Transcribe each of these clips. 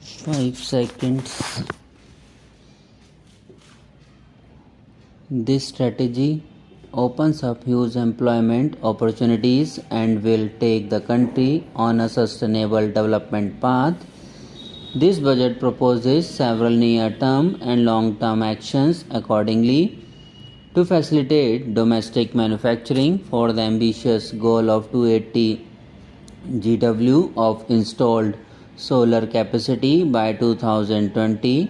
5 seconds. This strategy opens up huge employment opportunities and will take the country on a sustainable development path. This budget proposes several near-term and long-term actions accordingly to facilitate domestic manufacturing for the ambitious goal of 280 GW of installed solar capacity by 2020.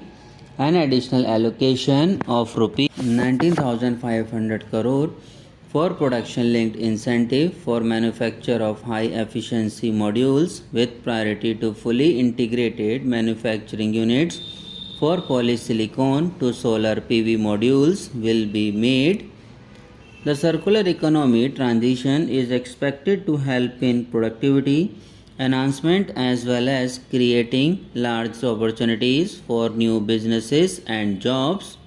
An additional allocation of rupees 19,500 crore for production linked incentive for manufacture of high efficiency modules with priority to fully integrated manufacturing units for polysilicon to solar PV modules will be made. The circular economy transition is expected to help in productivity enhancement as well as creating large opportunities for new businesses and jobs.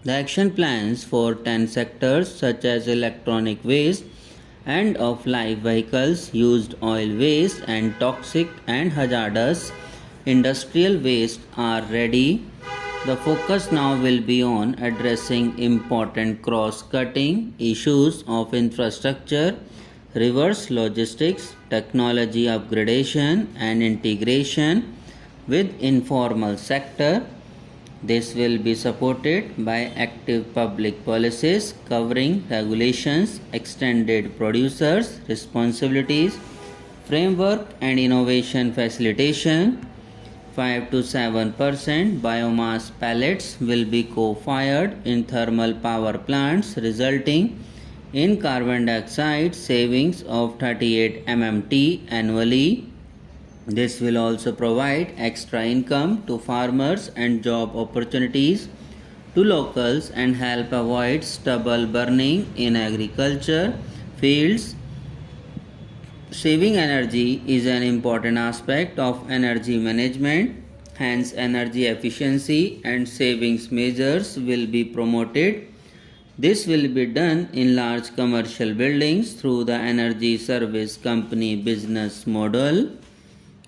The action plans for 10 sectors such as electronic waste, end of life vehicles, used oil waste, and toxic and hazardous industrial waste are ready. The focus now will be on addressing important cross-cutting issues of infrastructure, reverse logistics, technology upgradation and integration with informal sector. This will be supported by active public policies covering regulations, extended producers' responsibilities, framework and innovation facilitation. 5 to 7% biomass pellets will be co-fired in thermal power plants, resulting in carbon dioxide savings of 38 MMT annually. This will also provide extra income to farmers and job opportunities to locals and help avoid stubble burning in agriculture fields. Saving energy is an important aspect of energy management, hence energy efficiency and savings measures will be promoted. This will be done in large commercial buildings through the energy service company business model.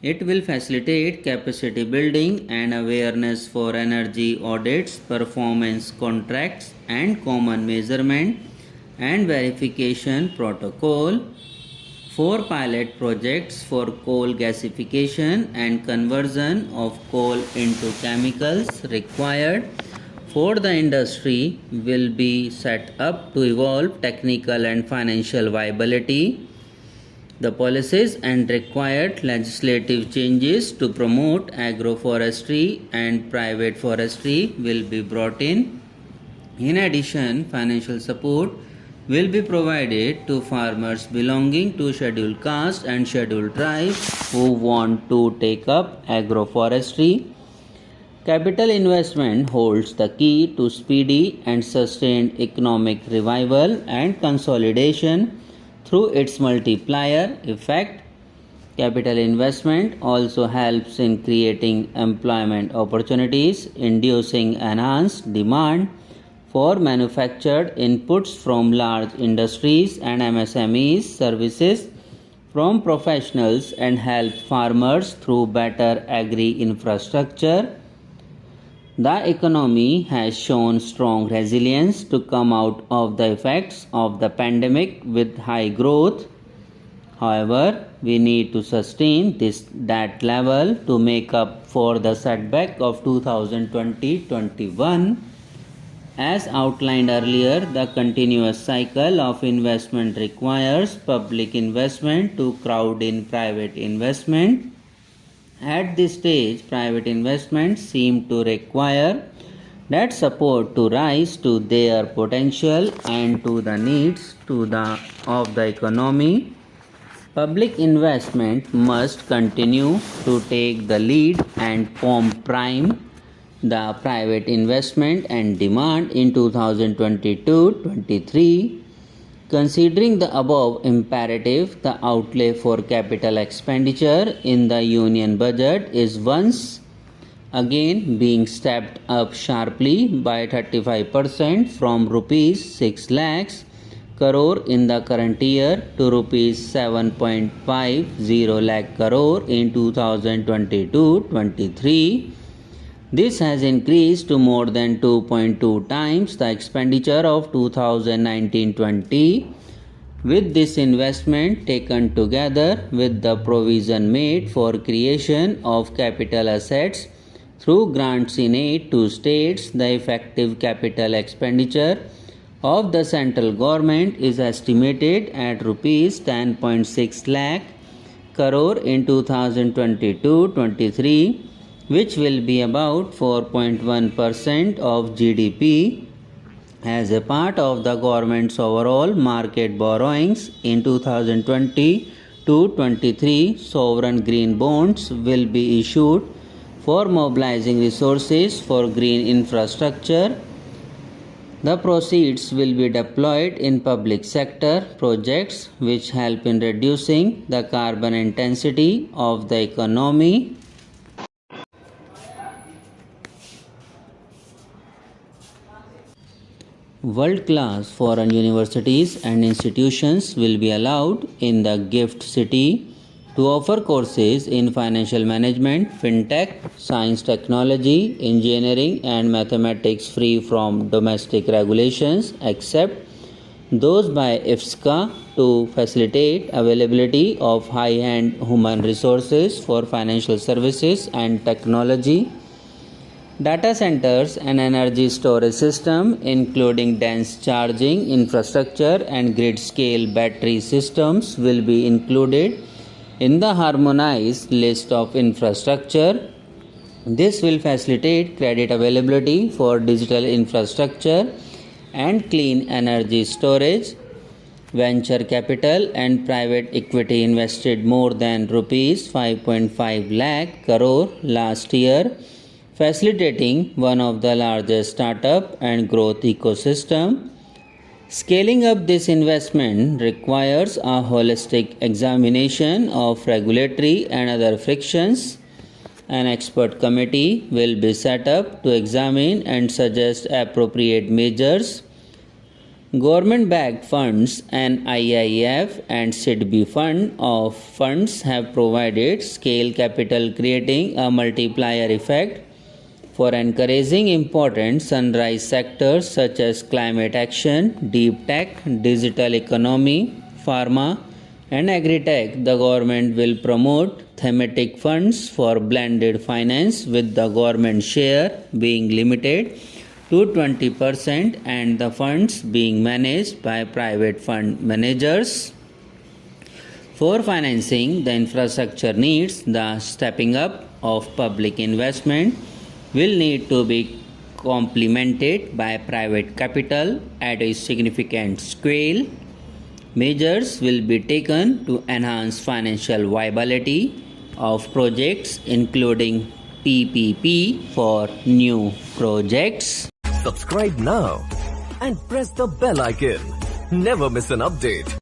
It will facilitate capacity building and awareness for energy audits, performance contracts and common measurement and verification protocol. 4 pilot projects for coal gasification and conversion of coal into chemicals required for the industry will be set up to evolve technical and financial viability. The policies and required legislative changes to promote agroforestry and private forestry will be brought in. In addition, financial support will be provided to farmers belonging to scheduled caste and scheduled tribes who want to take up agroforestry. Capital investment holds the key to speedy and sustained economic revival and consolidation through its multiplier effect. Capital investment also helps in creating employment opportunities, inducing enhanced demand for manufactured inputs from large industries and MSMEs, services from professionals, and help farmers through better agri-infrastructure. The economy has shown strong resilience to come out of the effects of the pandemic with high growth. However, we need to sustain that level to make up for the setback of 2020-21. As outlined earlier, the continuous cycle of investment requires public investment to crowd in private investment. At this stage, private investments seem to require that support to rise to their potential and to the needs of the economy. Public investment must continue to take the lead and prime the private investment and demand in 2022-23. Considering the above imperative, the outlay for capital expenditure in the union budget is once again being stepped up sharply by 35% from rupees 6 lakhs crore in the current year to rupees 7.50 lakh crore in 2022-23. This has increased to more than 2.2 times the expenditure of 2019-20. With this investment taken together with the provision made for creation of capital assets through grants in aid to states, the effective capital expenditure of the central government is estimated at rupees 10.6 lakh crore in 2022-23, which will be about 4.1% of GDP as a part of the government's overall market borrowings. In 2020-23, sovereign green bonds will be issued for mobilizing resources for green infrastructure. The proceeds will be deployed in public sector projects which help in reducing the carbon intensity of the economy. World-class foreign universities and institutions will be allowed in the GIFT City to offer courses in financial management, fintech, science, technology, engineering and mathematics free from domestic regulations except those by IFSCA to facilitate availability of high-end human resources for financial services and technology. Data centers and energy storage system, including dense charging infrastructure and grid-scale battery systems, will be included in the harmonized list of infrastructure. This will facilitate credit availability for digital infrastructure and clean energy storage. Venture capital and private equity invested more than rupees 5.5 lakh crore last year, facilitating one of the largest startup and growth ecosystem. Scaling up this investment requires a holistic examination of regulatory and other frictions. An expert committee will be set up to examine and suggest appropriate measures. Government-backed funds and IIF and SIDBI fund of funds have provided scale capital, creating a multiplier effect for encouraging important sunrise sectors such as climate action, deep tech, digital economy, pharma, and agri-tech. The government will promote thematic funds for blended finance, with the government share being limited to 20% and the funds being managed by private fund managers. For financing the infrastructure needs, the stepping up of public investment will need to be complemented by private capital at a significant scale. Measures will be taken to enhance financial viability of projects, including PPP for new projects. Subscribe now and press the bell icon. Never miss an update.